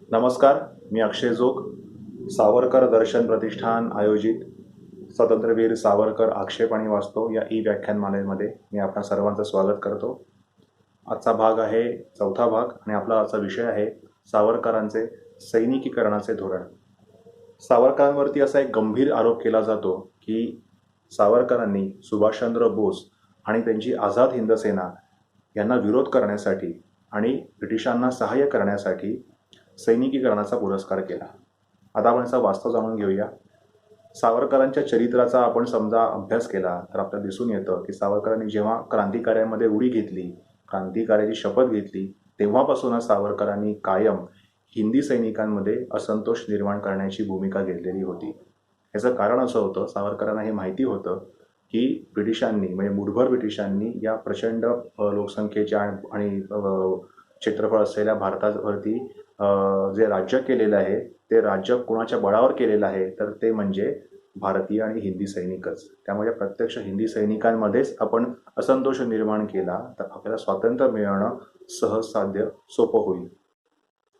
नमस्कार. मी अक्षय जोग. सावरकर दर्शन प्रतिष्ठान आयोजित स्वातंत्र्यवीर सावरकर आक्षेपाणी वाचतो या व्याख्यानमालेमध्ये मी आपणा सर्वांचं स्वागत करतो. आजचा भाग आहे चौथा भाग आणि आपला आजचा विषय आहे सावरकरांचे सैनिकीकरणाचे धोरण. सावरकरांवरती असा एक गंभीर आरोप केला जातो की सावरकरांनी सुभाषचंद्र बोस आणि त्यांची आझाद हिंद सेना यांना विरोध करण्यासाठी आणि ब्रिटिशांना सहाय्य करण्यासाठी सैनिकीकरणाचा पुरस्कार केला. आता आपण याचा वास्तव जाणून घेऊया. सावरकरांच्या चरित्राचा आपण समजा अभ्यास केला तर आपल्याला दिसून येतं की सावरकरांनी जेव्हा क्रांतिकार्यामध्ये उडी घेतली, क्रांतिकार्याची शपथ घेतली, तेव्हापासूनच सावरकरांनी कायम हिंदी सैनिकांमध्ये असंतोष निर्माण करण्याची भूमिका घेतलेली होती. याचं कारण असं होतं, सावरकरांना हे माहिती होतं की ब्रिटिशांनी म्हणजे मुठभर ब्रिटिशांनी या प्रचंड लोकसंख्येच्या आणि क्षेत्रफळ असलेल्या भारतावरती जे राज्य केलेलं आहे ते राज्य कुणाच्या बळावर केलेलं आहे तर ते म्हणजे भारतीय आणि हिंदी सैनिकच. त्यामुळे प्रत्यक्ष हिंदी सैनिकांमध्येच आपण असंतोष निर्माण केला तर आपल्याला स्वातंत्र्य मिळवणं सहज साध्य सोपं होईल.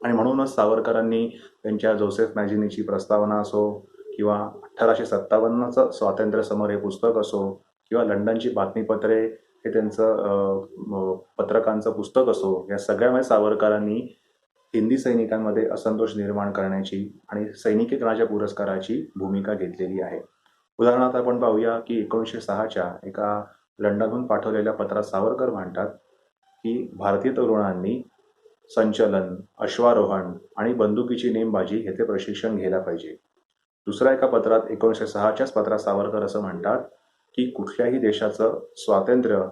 आणि म्हणूनच सावरकरांनी त्यांच्या जोसेफ मॅजिनीची प्रस्तावना असो किंवा 1857चं स्वातंत्र्य समर हे पुस्तक असो किंवा लंडनची बातमीपत्रे हे त्यांचं पत्रकांचं पुस्तक असो, या सगळ्यामध्ये सावरकरांनी हिंदी सैनिकांमध्ये असंतोष निर्माण करण्याची आणि सैनिकीकरणाच्या पुरस्काराची भूमिका घेतलेली आहे. उदाहरणार्थ आपण पाहूया की 1906च्या एका लंडनहून पाठवलेल्या पत्रात सावरकर म्हणतात की भारतीय तरुणांनी संचलन, अश्वारोहण आणि बंदुकीची नेमबाजी ह्याचे प्रशिक्षण घ्यायला पाहिजे. दुसऱ्या एका पत्रात 1906च्याच पत्रात सावरकर असं म्हणतात की कुठल्याही देशाचं स्वातंत्र्य,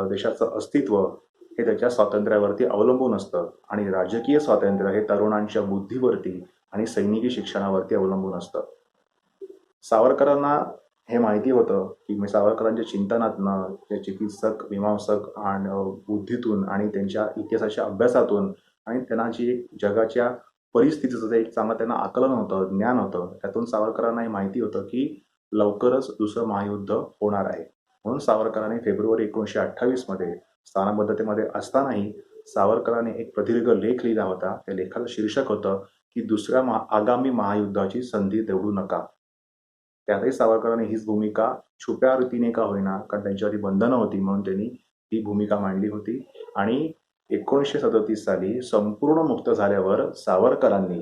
देशाचं अस्तित्व हे त्याच्या स्वातंत्र्यावरती अवलंबून असतं आणि राजकीय स्वातंत्र्य हे तरुणांच्या बुद्धीवरती आणि सैनिकी शिक्षणावरती अवलंबून असतं. सावरकरांना हे माहिती होतं की सावरकरांच्या चिंतनातनं, त्या चिकित्सक, मीमांसक आणि बुद्धीतून आणि त्यांच्या इतिहासाच्या अभ्यासातून आणि त्यांना जी एक जगाच्या परिस्थितीचं एक चांगलं त्यांना आकलन होतं, ज्ञान होतं, त्यातून सावरकरांना हे माहिती होतं की लवकरच दुसरं महायुद्ध होणार आहे. म्हणून सावरकरांनी फेब्रुवारी 1928मध्ये स्थानबद्धतेमध्ये असतानाही सावरकरांनी एक प्रदीर्घ लेख लिहिला होता. त्या लेखाचं शीर्षक होतं की दुसऱ्या आगामी महायुद्धाची संधी देऊ नका. त्यातही सावरकरांनी हीच भूमिका छुप्या रीतीने का होईना, कारण त्यांच्यावरती बंधनं होती म्हणून त्यांनी ही भूमिका मांडली होती. आणि 1937 साली संपूर्ण मुक्त झाल्यावर सावरकरांनी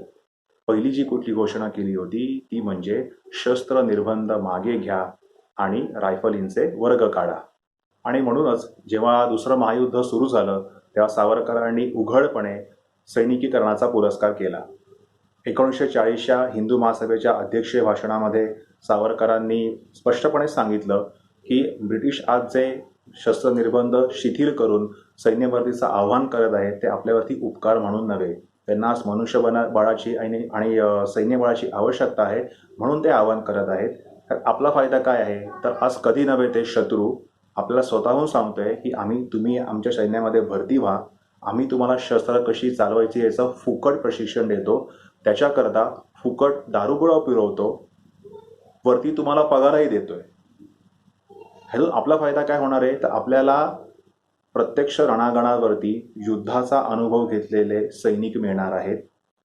पहिली जी कुठली घोषणा केली होती ती म्हणजे शस्त्र निर्बंध मागे घ्या आणि रायफलींचे वर्ग काढा. आणि म्हणूनच जेव्हा दुसरं महायुद्ध सुरू झालं तेव्हा सावरकरांनी उघडपणे सैनिकीकरणाचा पुरस्कार केला. 1940च्या हिंदू महासभेच्या अध्यक्षीय भाषणामध्ये सावरकरांनी स्पष्टपणे सांगितलं की ब्रिटिश आज जे शस्त्र निर्बंध शिथिल करून सैन्य भरतीचं आव्हान करत आहे ते आपल्यावरती उपकार म्हणून नव्हे, त्यांना आज बळाची आणि सैन्य बळाची आवश्यकता आहे म्हणून ते आव्हान करत आहेत. तर आपला फायदा काय आहे तर आज कधी नव्हे ते शत्रू आपल्याला स्वतःहून सांगतोय की तुम्ही आमच्या सैन्यामध्ये भरती व्हा, आम्ही तुम्हाला शस्त्र कशी चालवायची याचं फुकट प्रशिक्षण देतो, त्याच्याकरता फुकट दारुगोळा पुरवतो, वरती तुम्हाला पगारही देतोय. ह्यातून आपला फायदा काय होणार आहे तर आपल्याला प्रत्यक्ष रणांगणावरती युद्धाचा अनुभव घेतलेले सैनिक मिळणार आहेत.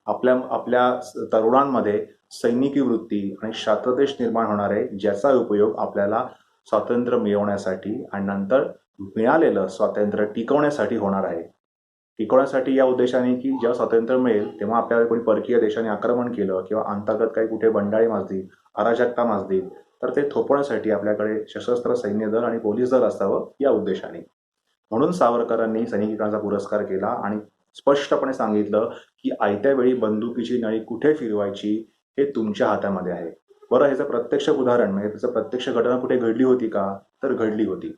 आपल्या तरुणांमध्ये सैनिकी वृत्ती आणि शास्त्रदेश निर्माण होणार आहे, ज्याचा उपयोग आपल्याला स्वातंत्र्य मिळवण्यासाठी आणि नंतर मिळालेलं स्वातंत्र्य टिकवण्यासाठी होणार आहे. टिकवण्यासाठी या उद्देशाने की जेव्हा स्वातंत्र्य मिळेल तेव्हा आपल्याला कोणी परकीय देशाने आक्रमण केलं किंवा अंतर्गत काही कुठे बंडाळी माजली, अराजकता माजली तर ते थोपवण्यासाठी आपल्याकडे सशस्त्र सैन्य दल आणि पोलीस दल असावं या उद्देशाने. म्हणून सावरकरांनी सैनिकांचा पुरस्कार केला आणि स्पष्टपणे सांगितलं की आयत्या वेळी बंदुकीची नळी कुठे फिरवायची हे तुमच्या हातामध्ये आहे. बरं, ह्याचं प्रत्यक्ष उदाहरण म्हणजे त्याचं प्रत्यक्ष घटना कुठे घडली होती का तर घडली होती.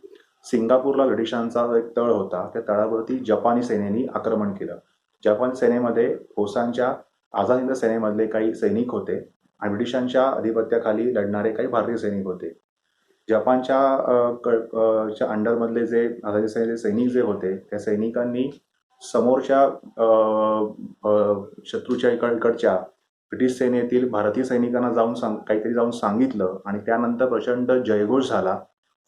सिंगापूरला ब्रिटिशांचा एक तळ होता, त्या तळावरती जपानी सेनेने आक्रमण केलं. जपानी सेनेमध्ये होसांच्या आझाद हिंद सेनेमधले काही सैनिक होते आणि ब्रिटिशांच्या अधिपत्याखाली लढणारे काही भारतीय सैनिक होते. जपानच्या अंडरमधले जे आझादी सेनेचे सैनिक जे होते त्या सैनिकांनी समोरच्या शत्रूच्या इकडच्या ब्रिटिश सेनेतील भारतीय सैनिकांना काहीतरी जाऊन सांगितलं आणि त्यानंतर प्रचंड जयघोष झाला,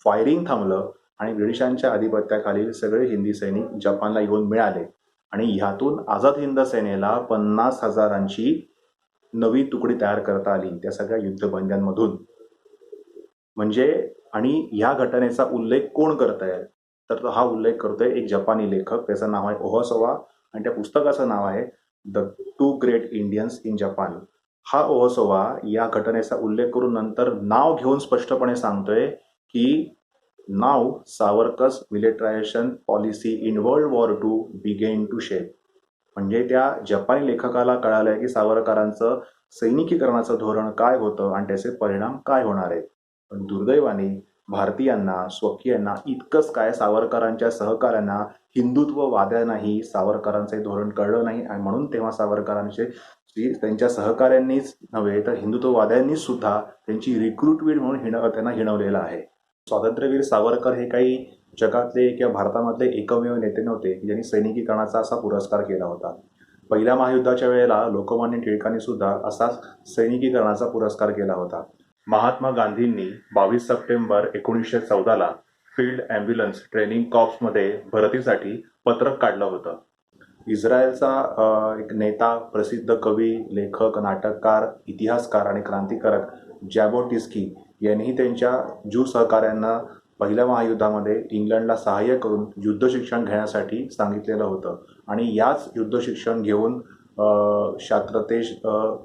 फायरिंग थांबलं आणि ब्रिटिशांच्या अधिपत्याखालील सगळे हिंदी सैनिक जपानला येऊन मिळाले आणि ह्यातून आझाद हिंद सेनेला 50,000ची नवी तुकडी तयार करता आली त्या सगळ्या युद्धबंद्यांमधून. म्हणजे आणि ह्या घटनेचा उल्लेख कोण करतंय, तर हा उल्लेख करतोय एक जपानी लेखक, त्याचं नाव आहे ओहोसवा आणि त्या पुस्तकाचं नाव आहे the two great Indians in Japan. हा ओहोसवा या घटनेचा उल्लेख करून नंतर नाव घेऊन स्पष्टपणे सांगतोय की नाव Savarkar's militarization policy in World War II begin to shape. म्हणजे त्या जपानी लेखकाला कळालंय की सावरकरांचं सैनिकीकरणाचं धोरण काय होतं आणि त्याचे परिणाम काय होणार आहेत. पण दुर्दैवाने भारतीयांना, स्वकीयांना इतकंच काय, सावरकरांच्या सहकाऱ्यांना, हिंदुत्ववाद्यांनाही सावरकरांचे धोरण कळलं नाही आणि म्हणून तेव्हा सावरकरांचे त्यांच्या सहकाऱ्यांनीच नव्हे तर हिंदुत्ववाद्यांनीच सुद्धा त्यांची रिक्रुटमेंट म्हणून त्यांना हिणवलेलं आहे. स्वातंत्र्यवीर सावरकर हे काही जगातले किंवा भारतामधले एकमेव नेते नव्हते की ज्यांनी सैनिकीकरणाचा असा पुरस्कार केला होता. पहिल्या महायुद्धाच्या वेळेला लोकमान्य टिळकांनी सुद्धा असाच सैनिकीकरणाचा पुरस्कार केला होता. महात्मा गांधींनी 22 सप्टेंबर 1914ला फील्ड ॲम्ब्युलन्स ट्रेनिंग कॉर्प्समध्ये भरतीसाठी पत्रक काढलं होतं. इस्रायलचा एक नेता, प्रसिद्ध कवी, लेखक, नाटककार, इतिहासकार आणि क्रांतिकारक जॅबोटिस्की यांनीही त्यांच्या ज्यू सहकाऱ्यांना पहिल्या महायुद्धामध्ये इंग्लंडला सहाय्य करून युद्ध शिक्षण घेण्यासाठी सांगितलेलं होतं आणि याच युद्ध शिक्षण घेऊन शास्त्रतेज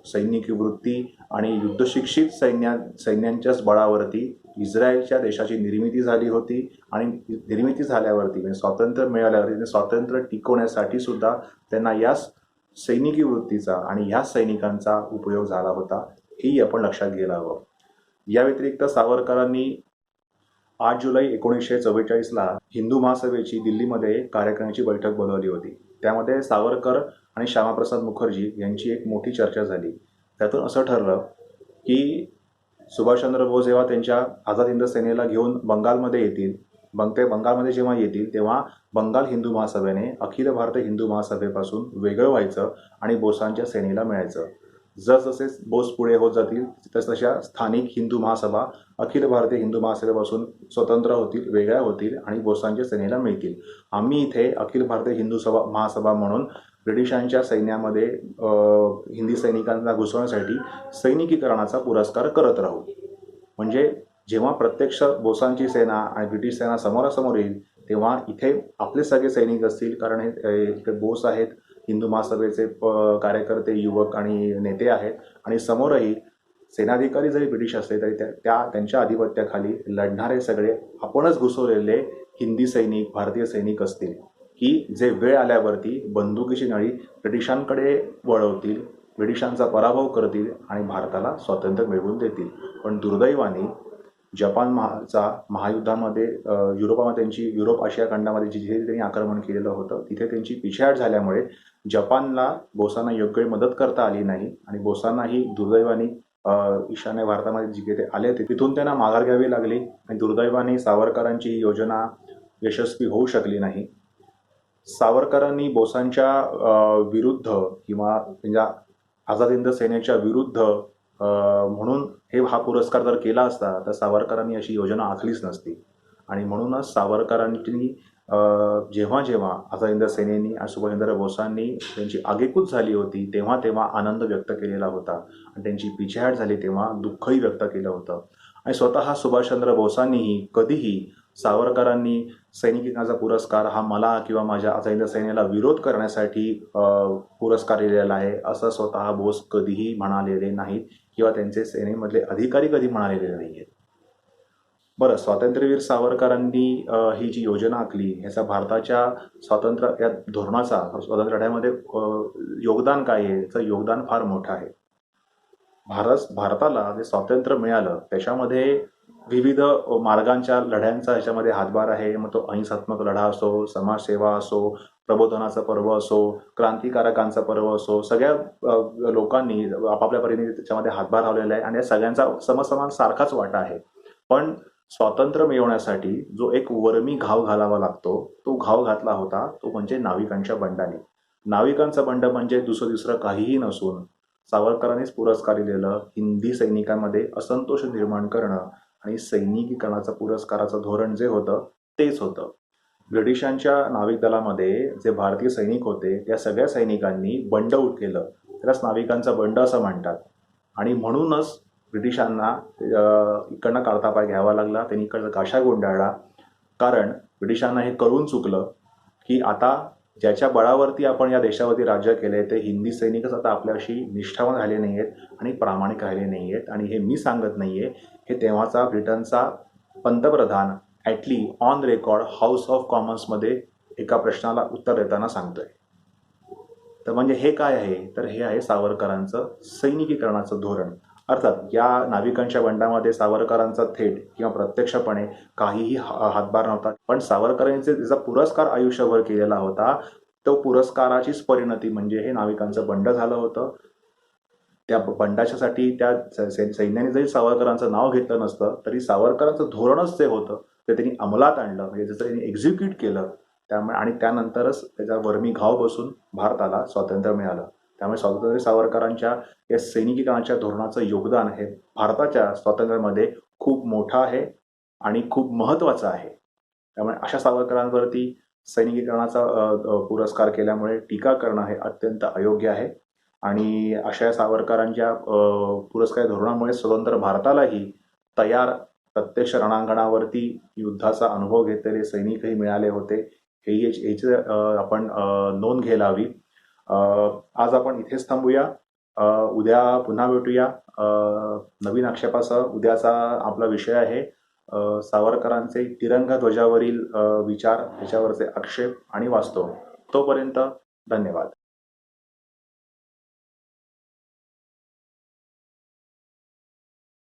सैनिकी वृत्ती आणि युद्धशिक्षित सैन्यांच्याच बळावरती इस्रायलच्या देशाची निर्मिती झाली होती आणि निर्मिती झाल्यावरती म्हणजे स्वातंत्र्य मिळाल्यावरती स्वातंत्र्य टिकवण्यासाठी सुद्धा त्यांना याच सैनिकी वृत्तीचा आणि ह्याच सैनिकांचा उपयोग झाला होता, हेही आपण लक्षात घ्यायला हवं. या व्यतिरिक्त सावरकरांनी 8 जुलै 1944ला हिंदू महासभेची दिल्लीमध्ये कार्यकारिणीची बैठक बोलावली होती. त्यामध्ये सावरकर आणि श्यामाप्रसाद मुखर्जी यांची एक मोठी चर्चा झाली. त्यातून असं ठरलं की सुभाषचंद्र बोस जेव्हा त्यांच्या आझाद हिंद सेनेला घेऊन बंगालमध्ये येतील, ते बंगालमध्ये जेव्हा येतील तेव्हा बंगाल हिंदू महासभेने अखिल भारतीय हिंदू महासभेपासून वेगळं व्हायचं आणि बोसांच्या सेनेला मिळायचं. जसजसे बोस पुढे होत जातील तसतशा स्थानिक हिंदू महासभा अखिल भारतीय हिंदू महासभेपासून स्वतंत्र होतील, वेगळ्या होतील आणि बोसांच्या सेनेला मिळतील. आम्ही इथे अखिल भारतीय हिंदू महासभा म्हणून ब्रिटिशांच्या सैन्यामध्ये हिंदी सैनिकांना घुसवण्यासाठी सैनिकीकरणाचा पुरस्कार करत राहू. म्हणजे जेव्हा प्रत्यक्ष बोसांची सेना आणि ब्रिटिश सेना समोरासमोर येईल तेव्हा इथे आपले सगळे सैनिक असतील, कारण हे बोस आहेत, हिंदू महासभेचे कार्यकर्ते, युवक आणि नेते आहेत आणि समोरही सेनाधिकारी जरी ब्रिटिश असले तरी त्यांच्या आधिपत्याखाली लढणारे सगळे आपणच घुसवलेले हिंदी सैनिक, भारतीय सैनिक असतील की जे वेळ आल्यावरती बंदुकीची नळी ब्रिटिशांकडे वळवतील, ब्रिटिशांचा पराभव करतील आणि भारताला स्वातंत्र्य मिळवून देतील. पण दुर्दैवाने जपानचा महायुद्धामध्ये युरोपामध्ये युरोप आशिया खंडामध्ये जिथे त्यांनी आक्रमण केलेलं होतं तिथे त्यांची पिछेहाट झाल्यामुळे जपानला बोसांना योग्य मदत करता आली नाही आणि बोसांनाही दुर्दैवाने ईशान्य भारतामध्ये जिथे ते आले होते तिथून त्यांना माघार घ्यावी लागली आणि दुर्दैवाने सावरकरांची योजना यशस्वी होऊ शकली नाही. सावरकरांनी बोसांच्या विरुद्ध किंवा त्यांच्या आझाद हिंद सेनेच्या विरुद्ध म्हणून हा पुरस्कार जर केला असता तर सावरकरांनी अशी योजना आखलीच नसती आणि म्हणूनच सावरकरांनी जेव्हा जेव्हा आझाद हिंद सेनेनी आणि सुभाषचंद्र बोसांनी त्यांची आगेकूच झाली होती तेव्हा तेव्हा आनंद व्यक्त केलेला होता आणि त्यांची पिछेहाट झाली तेव्हा दुःखही व्यक्त केलं होतं. आणि स्वतः सुभाषचंद्र बोसांनीही कधीही सावरकरांनी सैनिकांचा पुरस्कार हा मला किंवा माझ्या आझाद हिंद सेनेला विरोध करण्यासाठी पुरस्कार दिलेला आहे असं स्वतः बोस कधीही म्हणालेले नाहीत किंवा त्यांचे सेनेमधले अधिकारी कधी म्हणालेले नाही आहेत. बरं, स्वातंत्र्यवीर सावरकरांनी ही जी योजना आखली ह्याचा भारताच्या स्वातंत्र्य या धोरणाचा स्वातंत्र्य लढ्यामध्ये योगदान काय आहे, याचं योगदान फार मोठं आहे. भारताला जे स्वातंत्र्य मिळालं त्याच्यामध्ये विविध मार्गांच्या लढ्यांचा ह्याच्यामध्ये हातभार आहे. मग तो अहिंसात्मक लढा असो, समाजसेवा असो, प्रबोधनाचा पर्व असो, क्रांतिकारकांचा पर्व असो, सगळ्या लोकांनी आपापल्या परीने त्याच्यामध्ये हातभार लावलेला आहे आणि या सगळ्यांचा समसमान सारखाच वाटा आहे. पण स्वातंत्र्य मिळवण्यासाठी जो एक वर्मी घाव घालावा लागतो तो घाव घातला होता तो म्हणजे नाविकांच्या बंडाने. नाविकांचं बंड म्हणजे दुसरं काहीही नसून सावरकरांनीच पुरस्कार दिलेलं हिंदी सैनिकांमध्ये असंतोष निर्माण करणं आणि सैनिकीकरणाचं पुरस्काराचं धोरण जे होतं तेच होतं. ब्रिटिशांच्या नाविक दलामध्ये जे भारतीय सैनिक होते त्या सगळ्या सैनिकांनी बंड केलं, त्यालाच नाविकांचा बंड असं म्हणतात. आणि म्हणूनच ब्रिटिशांना इकडनं काढता पाय घ्यावा लागला, त्यांनी इकडचा गाशा गुंडाळला. कारण ब्रिटिशांना हे कळून चुकलं की आता ज्याच्या बळावरती आपण या देशावरती राज्य केले ते हिंदी सैनिकच आता आपल्याशी निष्ठावान राहिले नाही आहेत आणि प्रामाणिक राहिले नाही आहेत. आणि हे मी सांगत नाही आहे, हे तेव्हाचा ब्रिटनचा पंतप्रधान ॲटली ऑन रेकॉर्ड हाऊस ऑफ कॉमन्समध्ये एका प्रश्नाला उत्तर देताना सांगतोय. तर म्हणजे हे काय आहे, तर हे आहे सावरकरांचं सैनिकीकरणाचं धोरण. अर्थात या नाविकांच्या बंडामध्ये सावरकरांचा थेट किंवा प्रत्यक्षपणे काहीही हातभार नव्हता. पण सावरकरांनी त्याचा पुरस्कार आयुष्यभर केलेला होता, तो पुरस्काराचीच परिणती म्हणजे हे नाविकांचं बंड झालं होतं. त्या बंडाच्यासाठी त्या सैन्याने जरी सावरकरांचं नाव घेतलं नसतं तरी सावरकरांचं धोरणच ते होतं, ते त्यांनी अंमलात आणलं, म्हणजे जसं त्यांनी एक्झिक्यूट केलं. त्यामुळे आणि त्यानंतरच त्याचा वर्मी घाव बसून भारताला स्वातंत्र्य मिळालं. त्यामुळे स्वातंत्र्य सावरकरांच्या या सैनिकीकरणाच्या धोरणाचं योगदान हे भारताच्या स्वातंत्र्यामध्ये खूप मोठं आहे आणि खूप महत्त्वाचं आहे. त्यामुळे अशा सावरकरांवरती सैनिकीकरणाचा पुरस्कार केल्यामुळे टीका करणं हे अत्यंत अयोग्य आहे. आणि अशा या सावरकरांच्या पुरस्कार धोरणामुळे स्वतंत्र भारतालाही तयार प्रत्यक्ष रणांगणावरती युद्धाचा अनुभव घेतलेले सैनिकही मिळाले होते. याची आपण नोंद घ्यायला हवी. आज आपण इथेच थांबूया. उद्या पुन्हा भेटूया नवीन आक्षेपासह. उद्याचा आपला विषय आहे सावरकरांचे तिरंगा ध्वजावरील विचार, त्याच्यावरचे आक्षेप आणि वास्तव. तोपर्यंत धन्यवाद.